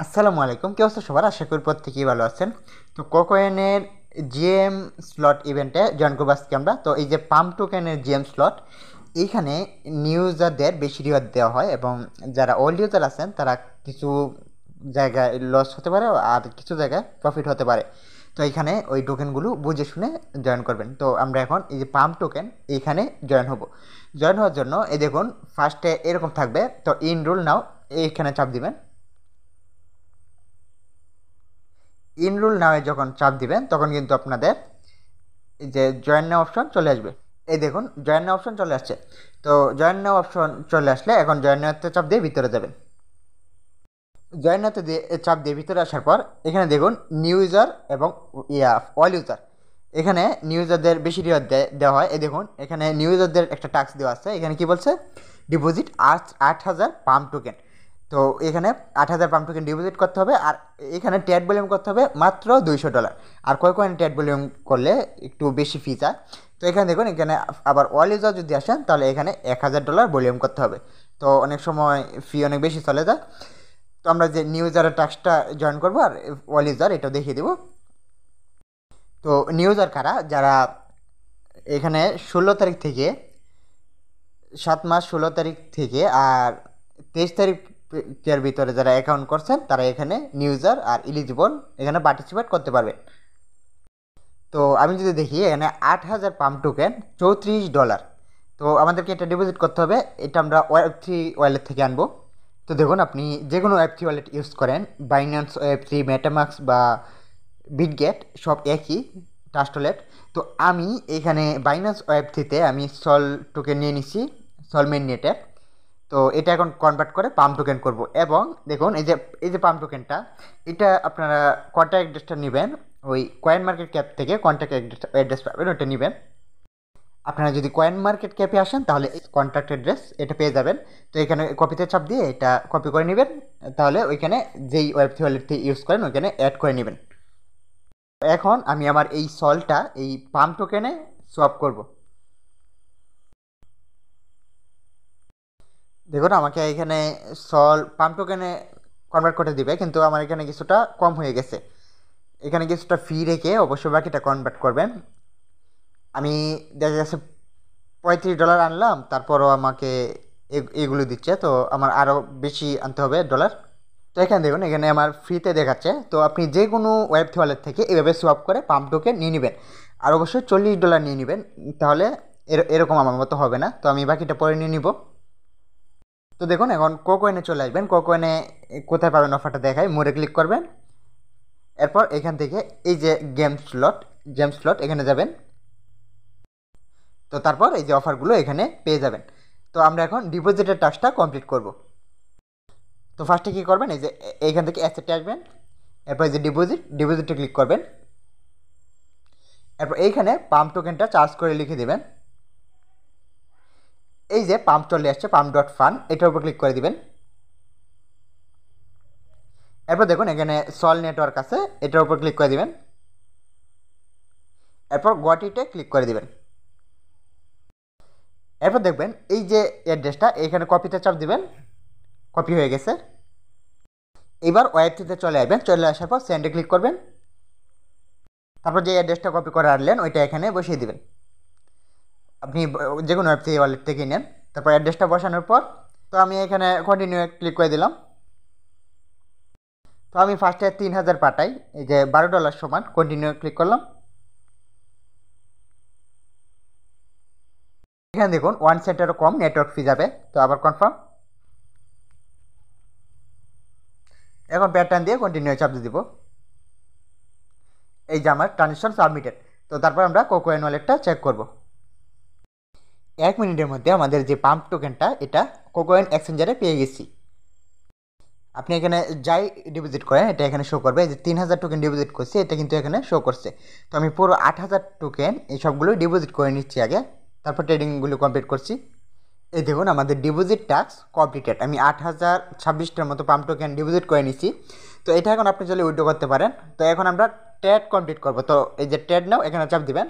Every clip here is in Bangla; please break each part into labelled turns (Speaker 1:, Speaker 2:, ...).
Speaker 1: আসসালামু আলাইকুম। কি অবস্থা সবার? আশা করি প্রত্যেকেই ভালো আছেন। তো কোকোয়েনের জিএম স্লট ইভেন্টে জয়েন করবো আজকে আমরা। তো এই যে পাম্প টোকেনের জিএম স্লট, এইখানে নিউ ইউজারদের বেশি রিওয়ার্ড দেওয়া হয় এবং যারা ওল্ড ইউজার আছেন তারা কিছু জায়গায় লস হতে পারে আর কিছু জায়গায় প্রফিট হতে পারে। তো এইখানে ওই টোকেনগুলো বুঝে শুনে জয়েন করবেন। তো আমরা এখন এই যে পাম্প টোকেন এইখানে জয়েন হব। জয়েন হওয়ার জন্য এই দেখুন ফার্স্টে এরকম থাকবে, তো ইনরোল নাও এইখানে চাপ দিবেন। ইনরোল নামে যখন চাপ দিবেন তখন কিন্তু আপনাদের এই যে জয়েন নাও অপশন চলে আসবে। এই দেখুন জয়েন নাও অপশন চলে আসছে। তো জয়েন নাও অপশন চলে আসলে এখন জয়েন নাওতে চাপ দিয়ে ভিতরে যাবেন। জয়েন নাওতে দিয়ে চাপ দিয়ে ভিতরে আসার পর এখানে দেখুন নিউ ইউজার এবং অল ইউজার। এখানে নিউ ইউজারদের বেশি রিওয়ার্ড দেওয়া হয়। এই দেখুন এখানে নিউ ইউজারদের একটা টাস্ক দেওয়া আছে। এখানে কি বলছে, ডিপোজিট 8,000 পাম্প টোকেন। তো এখানে 8,000 পাম্প টোকেন ডিপোজিট করতে হবে আর এখানে ট্যাড ভলিউম করতে হবে মাত্র $200। আর কয় কয়েন ট্যাড ভলিউম করলে একটু বেশি ফি চায়। তো এখানে দেখুন এখানে আবার অল ইউজার যদি আসেন তাহলে এখানে $1,000 ভলিউম করতে হবে। তো অনেক সময় ফি অনেক বেশি চলে যায়। তো আমরা যে নিউ ইউজারের টাস্কটা জয়েন করবো আর অল ইউজার এটাও দেখিয়ে দেবো। তো নিউ ইউজার কারা, যারা এখানে 16 তারিখ থেকে 7 মাস 16 তারিখ থেকে আর 23 তারিখের ভিতরে যারা অ্যাকাউন্ট করছেন তারা এখানে নিউ ইউজার আর ইলিজিবল এখানে পার্টিসিপেট করতে পারবে। তো আমি যদি দেখি এখানে 8,000 পাম্প টোকেন $34। তো আমাদেরকে এটা ডিপোজিট করতে হবে। এটা আমরা Web3 ওয়ালেট থেকে আনবো। তো দেখুন আপনি যে কোনো Web3 ওয়ালেট ইউজ করেন, বাইন্যান্স Web3, মেটামাক্স বা বিটগেট সব একই ট্রাস্ট ওয়ালেট। তো আমি এখানে বাইন্যান্স Web3-তে আমি সল টোকেন নিয়ে নিছি, সল মেইননেটের। তো এটা এখন কনভার্ট করে পাম্প টোকেন করব এবং দেখুন এই যে পাম্প টোকেনটা, এটা আপনারা কন্ট্যাক্ট অ্যাড্রেসটা নেবেন ওই কয়েন মার্কেট ক্যাপ থেকে। কন্ট্যাক্ট অ্যাড্রেস পাবেন, ওটা নেবেন। আপনারা যদি কয়েন মার্কেট ক্যাপে আসেন তাহলে কন্ট্যাক্ট অ্যাড্রেস এটা পেয়ে যাবেন। তো এখানে কপিতে চাপ দিয়ে এটা কপি করে নেবেন, তাহলে ওইখানে যেই Web3 ওয়ালেট ইউজ করেন ওইখানে অ্যাড করে নেবেন। এখন আমি আমার এই সলটা এই পাম্প টোকেনে সোয়াপ করব। দেখুন আমাকে এখানে সল পাম্প টোকেনে কনভার্ট করে দিবে, কিন্তু আমার এখানে কিছুটা কম হয়ে গেছে। এখানে কিছুটা ফি রেখে অবশ্যই বাকিটা কনভার্ট করবেন। আমি দেখা গেছে $35 আনলাম, তারপরও আমাকে এগুলো দিচ্ছে। তো আমার আরও বেশি আনতে হবে ডলার। তো এখানে দেখুন এখানে আমার ফ্রিতে দেখাচ্ছে। তো আপনি যে কোনো Web3 ওয়ালেট থেকে এভাবে সোয়াপ করে পাম্প টোকেন নিয়ে নেবেন। আর অবশ্যই $40 নিয়ে নেবেন, তাহলে এরকম আমার মতো হবে না। তো আমি বাকিটা পরে নিয়ে নিব। তো দেখুন এখন কোকোয়েনে চলে আসবেন। কোকোয়েনে কোথায় পাবেন অফারটা দেখায়, মোড়ে ক্লিক করবেন। এরপর এখান থেকে এই যে গেম স্লট এখানে যাবেন। তো তারপর এই যে অফারগুলো এখানে পেয়ে যাবেন। তো আমরা এখন ডিপোজিটের টাস্কটা কমপ্লিট করব। তো ফার্স্টে কী করবেন, এই যে এইখান থেকে অ্যাসেটে আসবেন। এরপর এই যে ডিপোজিটে ক্লিক করবেন। এরপর এইখানে পাম্প টোকেনটা চার্জ করে লিখে দেবেন। এই যে পাম্প চলে আসছে, pump.fun, এটার উপর ক্লিক করে দিবেন। এরপর দেখুন এখানে সল নেটওয়ার্ক আছে, এটার উপর ক্লিক করে দিবেন। এরপর গটিতে ক্লিক করে দিবেন। এরপর দেখবেন এই যে অ্যাড্রেসটা এখানে কপিতে চাপ দিবেন, কপি হয়ে গেছে। এবার Web3-তে চলে আসবেন। চলে আসার পর সেন্ডে ক্লিক করবেন। তারপর যে অ্যাড্রেসটা কপি করে আনলেন ওইটা এখানে বসিয়ে দিবেন। আপনি যে কোনো Web3 ওয়ালেট থেকে নেন। তারপর অ্যাড্রেসটা বসানোর পর তো আমি এখানে কন্টিনিউ ক্লিক করে দিলাম। তো আমি ফার্স্টে 3,000 পাঠাই, এই যে $12 সমান, কন্টিনিউ ক্লিক করলাম। এখানে দেখুন 1 সেন্টেরও কম নেটওয়ার্ক ফি যাবে। তো আবার কনফার্ম। এখন প্যাটার্ন দিয়ে কন্টিনিউ চাপ দিয়ে দিব। এই যে আমার ট্রানজেকশন সাবমিটেড। তো তারপর আমরা কোকোয়েন ওয়ালেটটা চেক করব। 1 মিনিটের মধ্যে আমাদের যে পাম্প টোকেনটা এটা কোকোয়েন এক্সচেঞ্জারে পেয়ে গেছি। আপনি এখানে যাই ডিপোজিট করেন এটা এখানে শো করবে। এই যে 3,000 টোকেন ডিপোজিট করছি, এটা কিন্তু এখানে শো করছে। তো আমি পুরো 8,000 টোকেন এই সবগুলো ডিপোজিট করে নিচ্ছি আগে, তারপর ট্রেডিংগুলো কমপ্লিট করছি। এই দেখুন আমাদের ডিপোজিট টাস্ক কমপ্লিটেড। আমি 8,026টার মতো পাম্প টোকেন ডিপোজিট করে নিচ্ছি। তো এটা এখন আপনি চলে উইথড্র করতে পারেন। তো এখন আমরা ট্রেড কমপ্লিট করব। তো এই যে ট্রেড নাও এখানে চাপ দিবেন।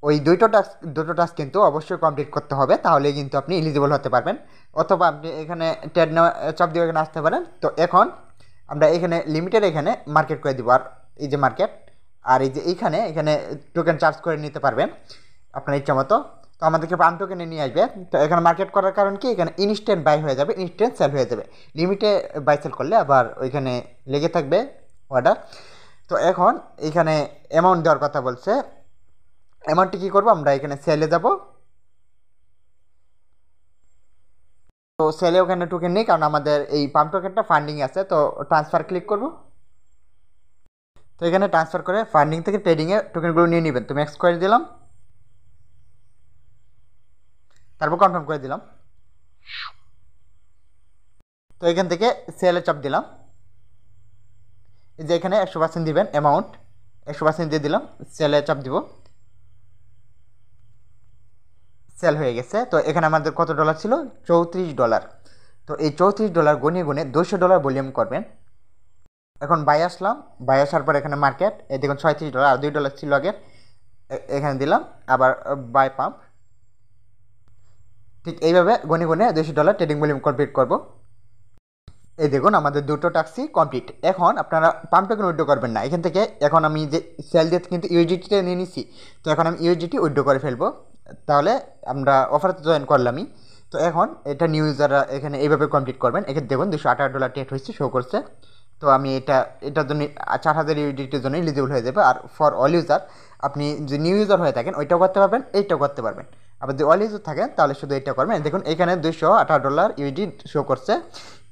Speaker 1: ওই দুটো টাস্ক কিন্তু অবশ্যই কমপ্লিট করতে হবে, তাহলে কিন্তু আপনি এলিজিবল হতে পারবেন। অথবা আপনি এখানে ট্রেড নেওয়া চাপ দিয়ে এখানে আসতে পারেন। তো এখন আমরা এখানে লিমিটেড এখানে মার্কেট করে দিব, আর এই যে মার্কেট, আর এই যে এখানে টোকেন চার্জ করে নিতে পারবেন আপনার ইচ্ছা মতো। তো আমাদেরকে পাম টোকেনে নিয়ে আসবে। তো এখানে মার্কেট করার কারণ কি, এখানে ইনস্ট্যান্ট বাই হয়ে যাবে, ইনস্ট্যান্ট সেল হয়ে যাবে। লিমিটে বাই সেল করলে আবার ওইখানে লেগে থাকবে অর্ডার। তো এখন এখানে অ্যামাউন্ট দেওয়ার কথা বলছে। অ্যামাউন্টটি কী করবো, আমরা এখানে সেলে যাব। তো সেলে ওখানে টোকেন নেই, কারণ আমাদের এই পাম্প টোকেনটা ফান্ডিং আছে। তো ট্রান্সফার ক্লিক করব। তো এখানে ট্রান্সফার করে ফান্ডিং থেকে ট্রেডিংয়ে টোকেনগুলো নিয়ে নেবেন। তো ম্যাক্স করে দিলাম, তারপর কনফার্ম করে দিলাম। তো এখান থেকে সেলে চাপ দিলাম। এই যে এখানে 100% দিবেন অ্যামাউন্ট, 100% দিয়ে দিলাম। সেলে চাপ দিব, সেল হয়ে গেছে। তো এখানে আমাদের কত ডলার ছিল, $34। তো এই $34 গুনে গুনে $200 ভলিউম করবেন। এখন বাই আসলাম, বাই আসার পর এখানে মার্কেট, এই দেখুন $36 আর $2 ছিল আগের, এখানে দিলাম। আবার বাই পাম্প, ঠিক এইভাবে গুনে গুনে $200 ট্রেডিং ভলিউম কমপ্লিট করব। এই দেখুন আমাদের দুটো টাস্কই কমপ্লিট। এখন আপনারা পাম্প টোকেন উইথড্র করবেন না এখান থেকে। এখন আমি যে সেল দিয়ে কিন্তু ইউজিটিটা নিয়ে নিছি, তো এখন আমি ইউজিটি উইথড্র করে ফেলবো। তাহলে আমরা অফারতে জয়েন করলামই। তো এখন এটা নিউ ইউজাররা এখানে এইভাবে কমপ্লিট করবেন। এখানে দেখুন $218 টেট হয়েছে, শো করছে। তো আমি এটার জন্য 4000 ইউজিটির জন্য এলিজিবল হয়ে যাবে। আর ফর অল ইউজার, আপনি যদি নিউ ইউজার হয়ে থাকেন ওইটাও করতে পারবেন, এইটাও করতে পারবেন। আবার যদি অল ইউজার থাকেন তাহলে শুধু এটা করবেন। দেখুন এখানে $218 ইউজিটি শো করছে।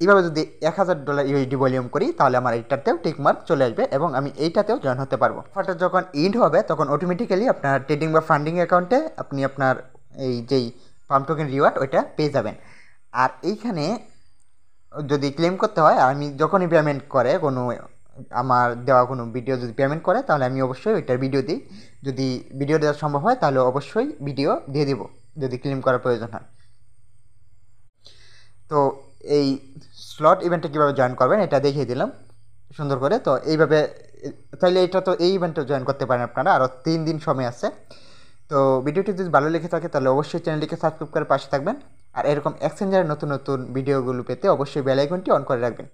Speaker 1: এইভাবে যদি $1000 ইউএসডি ভলিউম করি, তাহলে আমার এইটাতেও টিকমার্ক চলে আসবে এবং আমি এইটাতেও জয়েন হতে পারবো। অফারটা যখন ইন্ড হবে তখন অটোমেটিক্যালি আপনার ট্রেডিং বা ফান্ডিং অ্যাকাউন্টে আপনি আপনার এই যেই পাম্প টোকেন রিওয়ার্ড ওইটা পেয়ে যাবেন। আর এইখানে যদি ক্লেম করতে হয়, আমি যখনই পেমেন্ট করে কোনো আমার দেওয়া কোনো ভিডিও যদি পেমেন্ট করে, তাহলে আমি অবশ্যই ওইটার ভিডিও দিই। যদি ভিডিও দেওয়া সম্ভব হয় তাহলে অবশ্যই ভিডিও দিয়ে দেবো যদি ক্লেম করার প্রয়োজন হয়। তো এই স্লট ইভেন্টে কীভাবে জয়েন করবেন এটা দেখিয়ে দিলাম সুন্দর করে। তো এইভাবে তাইলে এটা তো এই ইভেন্টে জয়েন করতে পারেন আপনারা, আরও 3 দিন সময় আছে। তো ভিডিওটি যদি ভালো লেগে থাকে তাহলে অবশ্যই চ্যানেলটিকে সাবস্ক্রাইব করে পাশে থাকবেন। আর এরকম এক্সচেঞ্জারের নতুন নতুন ভিডিওগুলো পেতে অবশ্যই বেল আইকনটি অন করে রাখবেন।